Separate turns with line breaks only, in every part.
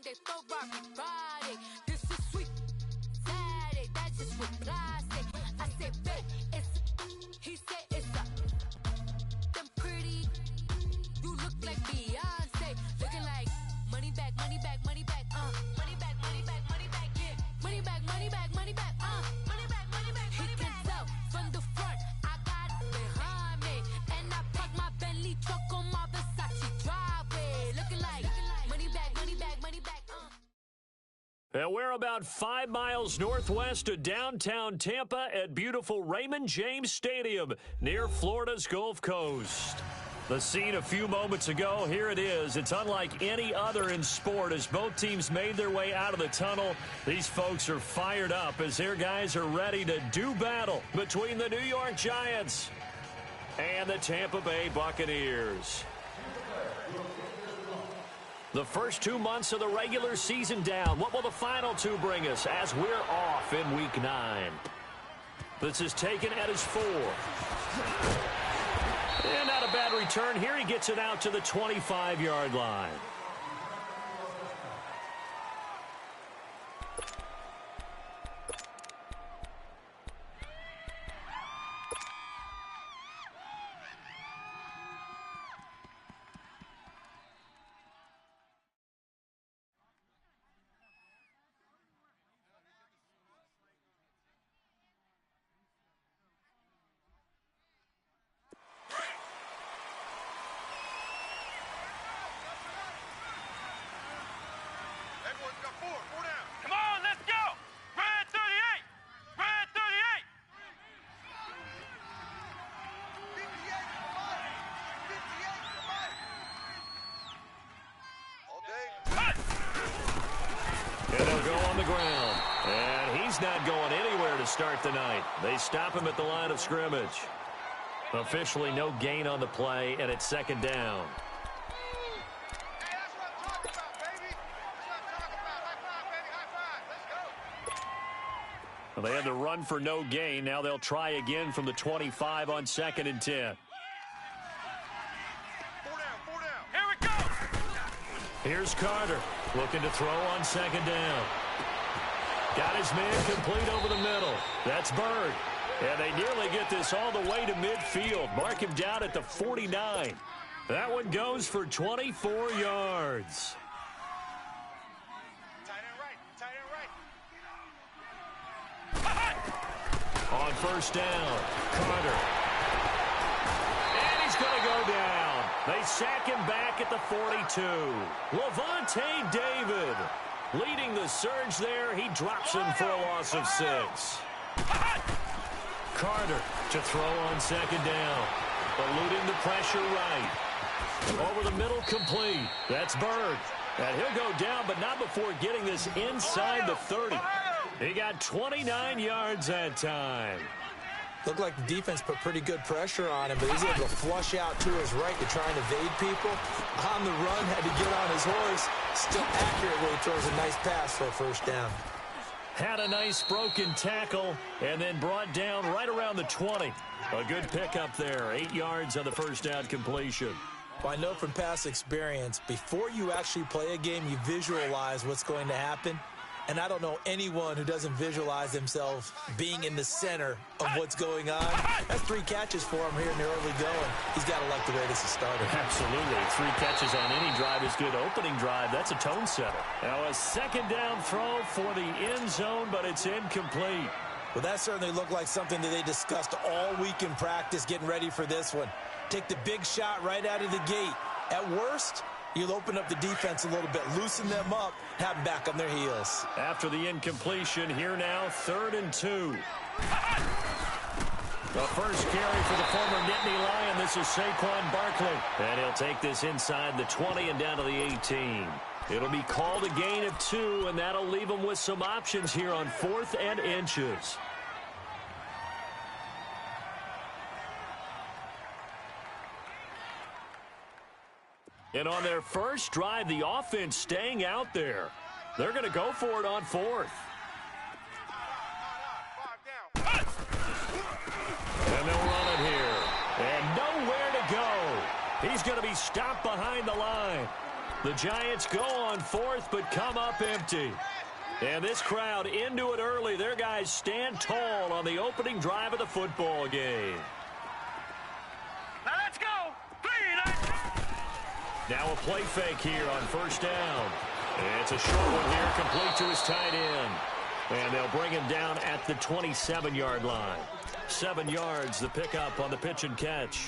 Monday, Ferrari, Friday. This is sweet Saturday. That's just what I say. I say, babe, it's he said it's them pretty. You look like Beyonce, looking like money back, money back, money back, money back, money back, money back, yeah, money back, money back, money back, money back, money back. He can tell from the front, I got it behind me, and I park my Bentley truck on my Versace driveway, looking like money back, money back, money back.
And we're about 5 miles northwest of downtown Tampa at beautiful Raymond James Stadium near Florida's Gulf Coast. The scene a few moments ago, here it is. It's unlike any other in sport as both teams made their way out of the tunnel. These folks are fired up as their guys are ready to do battle between the New York Giants and the Tampa Bay Buccaneers. The first 2 months of the regular season down. What will the final 2 bring us as we're off in Week 9? This is taken at his 4. And not a bad return here. He gets it out to the 25-yard line.
Come on, let's go! Red 38! Red 38!
58, and they'll go on the ground. And he's not going anywhere to start the night. They stop him at the line of scrimmage. Officially no gain on the play, and it's second down. Well, they had to run for no gain. Now they'll try again from the 25 on 2nd and 10.
4 down. Here we go!
Here's Carter looking to throw on 2nd down. Got his man complete over the middle. That's Bird. And they nearly get this all the way to midfield. Mark him down at the 49. That one goes for 24 yards. On first down, Carter. And he's going to go down. They sack him back at the 42. Lavonte David leading the surge there. He drops him for a loss of 6. Carter to throw on 2nd down. Eluding the pressure right. Over the middle, complete. That's Bird. And he'll go down, but not before getting this inside the 30. He got 29 yards that time.
Looked like the defense put pretty good pressure on him, but he's able to flush out to his right to try and evade people. On the run, had to get on his horse. Still accurately throws a nice pass for a first down.
Had a nice broken tackle and then brought down right around the 20. A good pickup there. 8 yards on the first down completion.
Well, I know from past experience, before you actually play a game, you visualize what's going to happen. And I don't know anyone who doesn't visualize themselves being in the center of what's going on. That's 3 catches for him here in the early going. He's got to like the way this is started.
Absolutely. 3 catches on any drive is good. Opening drive, that's a tone setter. Now a second down throw for the end zone, but it's incomplete.
Well, that certainly looked like something that they discussed all week in practice getting ready for this one. Take the big shot right out of the gate. At worst, you'll open up the defense a little bit, loosen them up, have them back on their heels.
After the incompletion, here now, 3rd and 2. The first carry for the former Nittany Lion. This is Saquon Barkley. And he'll take this inside the 20 and down to the 18. It'll be called a gain of 2, and that'll leave them with some options here on 4th and inches. And on their first drive, the offense staying out there. They're going to go for it on 4th. And they'll run it here. And nowhere to go. He's going to be stopped behind the line. The Giants go on fourth, but come up empty. And this crowd into it early. Their guys stand tall on the opening drive of the football game.
Now let's go. 3, 9.
Now a play fake here on first down. It's a short one here, complete to his tight end. And they'll bring him down at the 27-yard line. 7 yards, the pickup on the pitch and catch.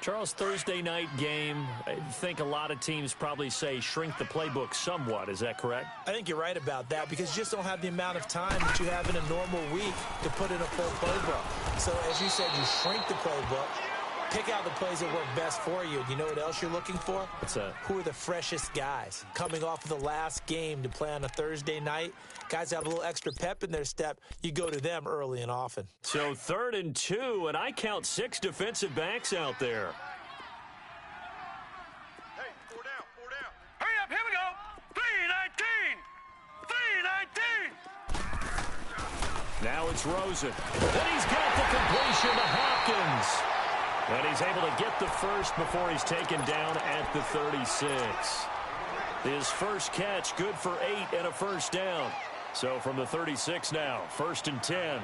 Charles, Thursday night game, I think a lot of teams probably say shrink the playbook somewhat. Is that correct?
I think you're right about that because you just don't have the amount of time that you have in a normal week to put in a full playbook. So, as you said, you shrink the playbook, pick out the plays that work best for you. You know what else you're looking for?
What's that?
Who are the freshest guys coming off of the last game to play on a Thursday night? Guys have a little extra pep in their step. You go to them early and often.
So 3rd and 2, and I count 6 defensive backs out there.
Hey, 4 down, 4 down. Hurry up, here we go. 3, 19. 3, 19.
Now it's Rosen. And he's got the completion to Hopkins. And he's able to get the first before he's taken down at the 36. His first catch, good for 8 and a first down. So from the 36 now, 1st and 10.
Here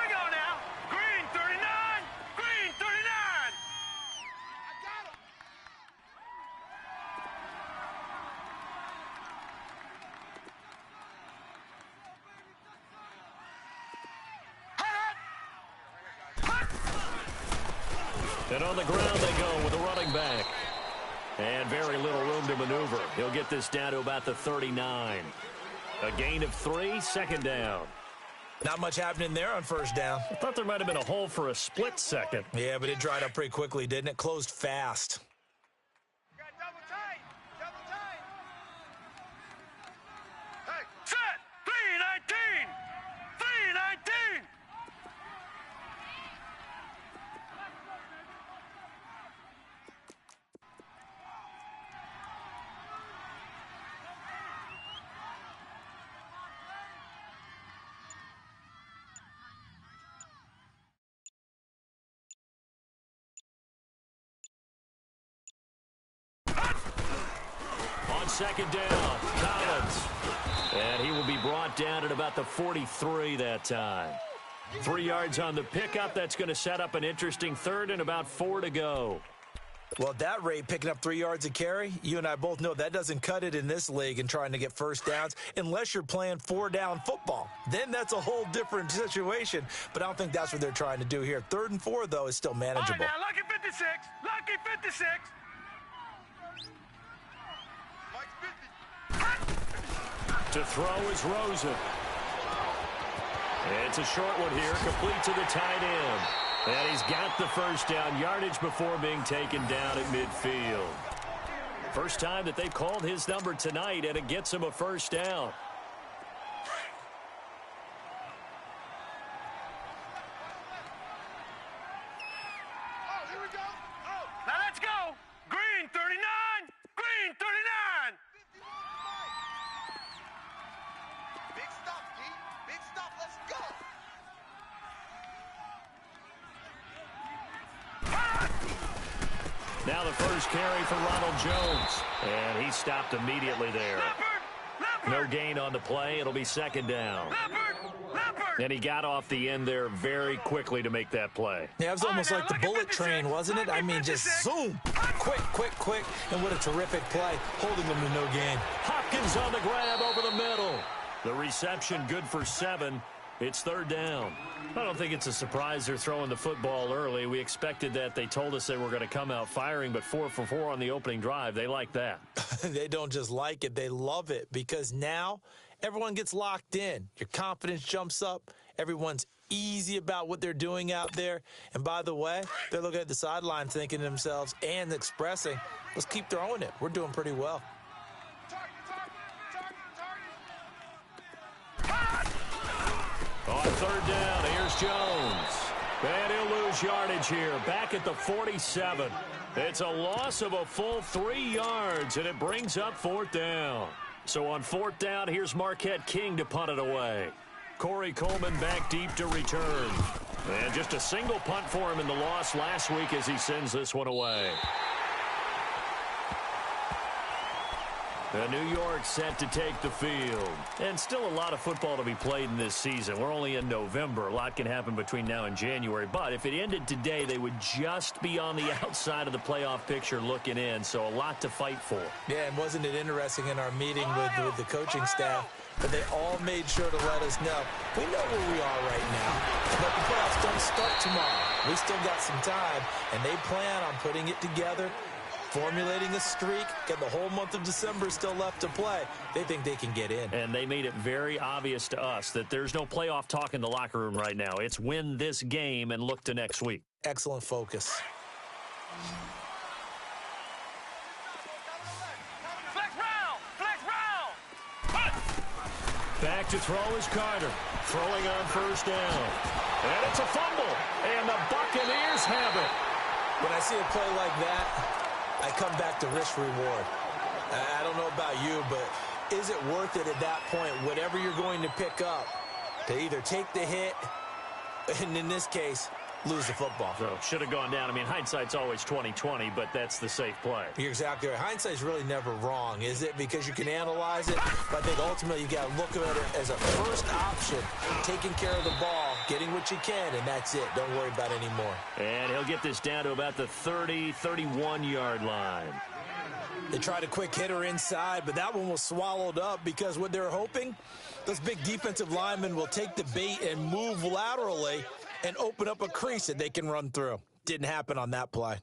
we go now. Green 39. Green 39. I got him.
And on the ground they go with a running back. And very little room to maneuver. He'll get this down to about the 39. A gain of 3, 2nd down.
Not much happening there on first down.
I thought there might have been a hole for a split second.
Yeah, but it dried up pretty quickly, didn't it? Closed fast.
Got double tight. Double tight. Hey, set. 3, 19. 3, 19.
On 2nd down, Collins. And he will be brought down at about the 43 that time. 3 yards on the pickup. That's going to set up an interesting 3rd and about 4 to go.
Well, at that rate, picking up 3 yards a carry, you and I both know that doesn't cut it in this league and trying to get first downs unless you're playing 4-down football. Then that's a whole different situation, but I don't think that's what they're trying to do here. 3rd and 4, though, is still manageable.
All right, now, lucky 56. Lucky 56.
To throw is Rosen. It's a short one here, complete to the tight end. And he's got the first down, yardage before being taken down at midfield. First time that they've called his number tonight, and it gets him a first down.
Oh, here we go. Oh. Now let's go. Green 39. Green 39. Big stop, D. Big stop. Let's go.
Now the first carry for Ronald Jones. And he stopped immediately there. No gain on the play. It'll be 2nd down. And he got off the end there very quickly to make that play.
Yeah, it was almost like the bullet train, wasn't it? I mean, just zoom. Quick, quick, quick. And what a terrific play, holding them to no gain.
Hopkins on the grab over the middle. The reception good for 7. It's 3rd down. I don't think it's a surprise they're throwing the football early. We expected that. They told us they were going to come out firing, but 4 for 4 on the opening drive. They like that.
They don't just like it, they love it, because now everyone gets locked in. Your confidence jumps up. Everyone's easy about what they're doing out there. And by the way, they're looking at the sideline thinking to themselves and expressing, let's keep throwing it. We're doing pretty well.
On 3rd down, here's Jones. And he'll lose yardage here, back at the 47. It's a loss of a full 3 yards, and it brings up 4th down. So on 4th down, here's Marquette King to punt it away. Corey Coleman back deep to return. And just a single punt for him in the loss last week as he sends this one away. And New York set to take the field. And still a lot of football to be played in this season. We're only in November. A lot can happen between now and January. But if it ended today, they would just be on the outside of the playoff picture looking in. So a lot to fight for.
Yeah, and wasn't it interesting in our meeting with the coaching staff? But they all made sure to let us know. We know where we are right now. But the playoffs don't start tomorrow. We still got some time. And they plan on putting it together, formulating a streak, got the whole month of December still left to play. They think they can get in.
And they made it very obvious to us that there's no playoff talk in the locker room right now. It's win this game and look to next week.
Excellent focus.
Flex round! Flex round!
Back to throw is Carter. Throwing on first down. And it's a fumble. And the Buccaneers have it.
When I see a play like that, I come back to risk-reward. I don't know about you, but is it worth it at that point, whatever you're going to pick up, to either take the hit, and in this case, lose the football?
So should have gone down. I mean, hindsight's always 20/20, but that's the safe play.
You're exactly right. Hindsight's really never wrong, is it? Because you can analyze it, but I think ultimately you got to look at it as a first option, taking care of the ball, getting what you can, and that's it. Don't worry about any more.
And he'll get this down to about the 30, 31-yard line.
They tried a quick hitter inside, but that one was swallowed up because what they're hoping, those big defensive linemen will take the bait and move laterally and open up a crease that they can run through. Didn't happen on that play.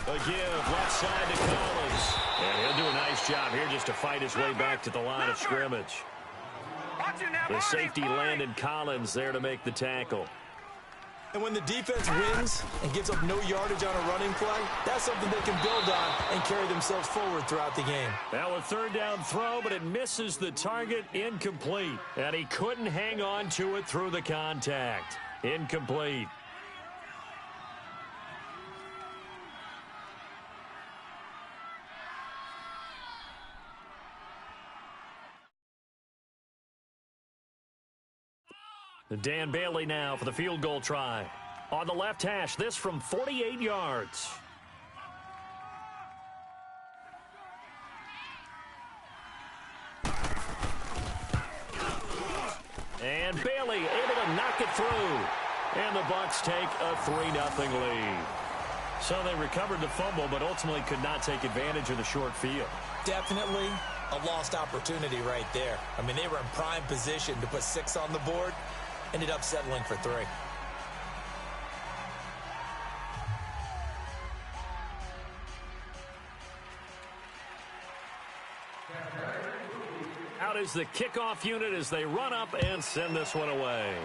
A give left side to Collins. And he'll do a nice job here just to fight his way back to the line of scrimmage. The safety Landon Collins there to make the tackle.
And when the defense wins and gives up no yardage on a running play, that's something they can build on and carry themselves forward throughout the game.
Now a third down throw, but it misses the target, incomplete. And he couldn't hang on to it through the contact. Incomplete. Dan Bailey now for the field goal try. On the left hash, this from 48 yards. And Bailey able to knock it through. And the Bucs take a 3-0 lead. So they recovered the fumble, but ultimately could not take advantage of the short field.
Definitely a lost opportunity right there. I mean, they were in prime position to put 6 on the board. Ended up settling for 3.
Out is the kickoff unit as they run up and send this one away.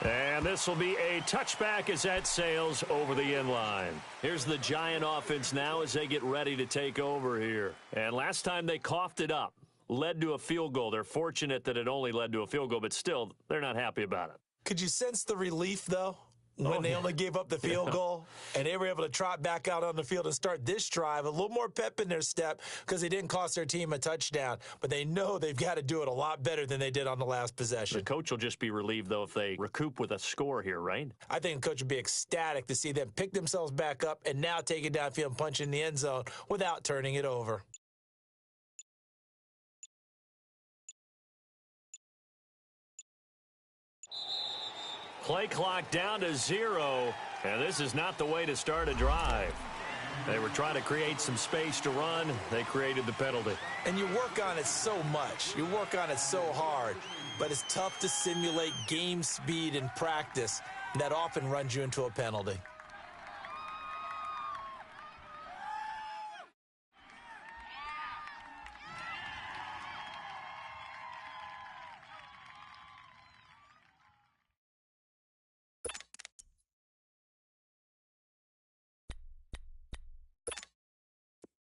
And this will be a touchback as that sails over the end line. Here's the Giant offense now as they get ready to take over here. And last time they coughed it up. Led to a field goal. They're fortunate that it only led to a field goal, but still, they're not happy about it.
Could you sense the relief, though, when they only gave up the field goal and they were able to trot back out on the field and start this drive? A little more pep in their step because they didn't cost their team a touchdown, but they know they've got to do it a lot better than they did on the last possession.
The coach will just be relieved, though, if they recoup with a score here, right?
I think the coach would be ecstatic to see them pick themselves back up and now take it downfield and punch in the end zone without turning it over.
Play clock down to 0, and this is not the way to start a drive. They were trying to create some space to run. They created the penalty.
And you work on it so much. You work on it so hard, but it's tough to simulate game speed in practice, and that often runs you into a penalty.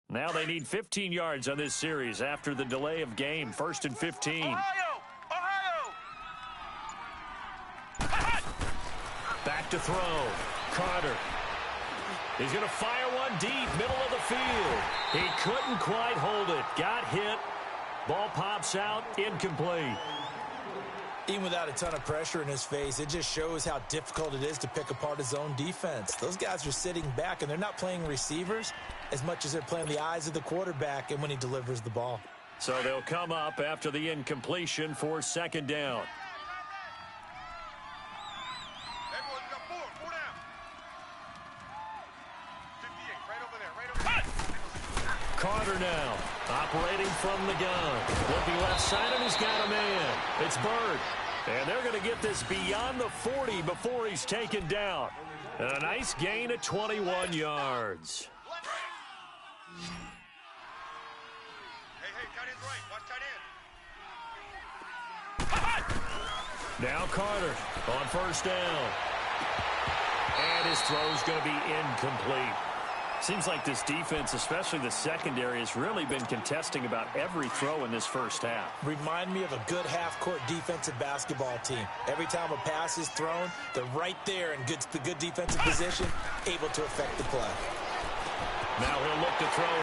Now they need 15 yards on this series after the delay of game. 1st and 15.
Ohio!
Back to throw. Carter. He's going to fire one deep, middle of the field. He couldn't quite hold it. Got hit. Ball pops out, incomplete.
Even without a ton of pressure in his face, it just shows how difficult it is to pick apart his own defense. Those guys are sitting back, and they're not playing receivers as much as they're playing the eyes of the quarterback and when he delivers the ball.
So they'll come up after the incompletion for second down.
Everyone, you got four down. 58, right over there, right over there.
Carter now, operating from the gun. Looking left side, and he's got a man. It's Bird. And they're going to get this beyond the 40 before he's taken down. And a nice gain of 21 yards.
Hey, tight end's right. Watch tight end.
Now Carter on first down. And his throw's going to be incomplete. Seems like this defense, especially the secondary, has really been contesting about every throw in this first half.
Remind me of a good half-court defensive basketball team. Every time a pass is thrown, they're right there in good defensive position, able to affect the play.
Now he'll look to throw.